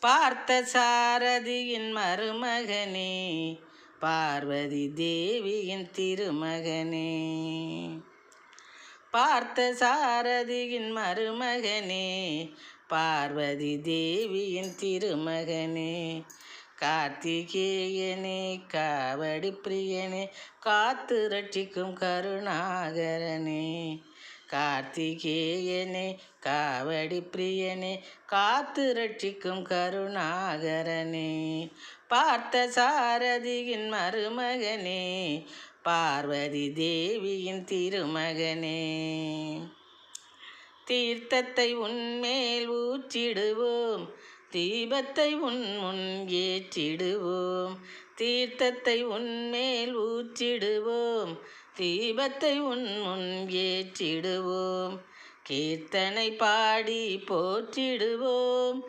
பார்த்த சாரதியின் மருமகனே, பார்வதி தேவியின் திருமகனே. பார்த்த சாரதியின் மருமகனே, பார்வதி தேவியின் திருமகனே. கார்த்திகேயனே, காவடி பிரியனே, காத்து ரட்சிக்கும் கருணாகரனே. கார்த்திகேயனே, காவடி பிரியனே, காத்து ரட்சிக்கும் கருணாகரனே. பார்த்த சாரதியின் மருமகனே, பார்வதி தேவியின் திருமகனே. தீர்த்தத்தை உன்மேல் ஊற்றிடுவோம், தீபத்தை உன் முன் ஏற்றிடுவோம். தீர்த்தத்தை உன்மேல் ஊற்றிடுவோம், தீபத்தை உன் முன் ஏற்றிடுவோம். கீர்த்தனை பாடி போற்றிடுவோம்,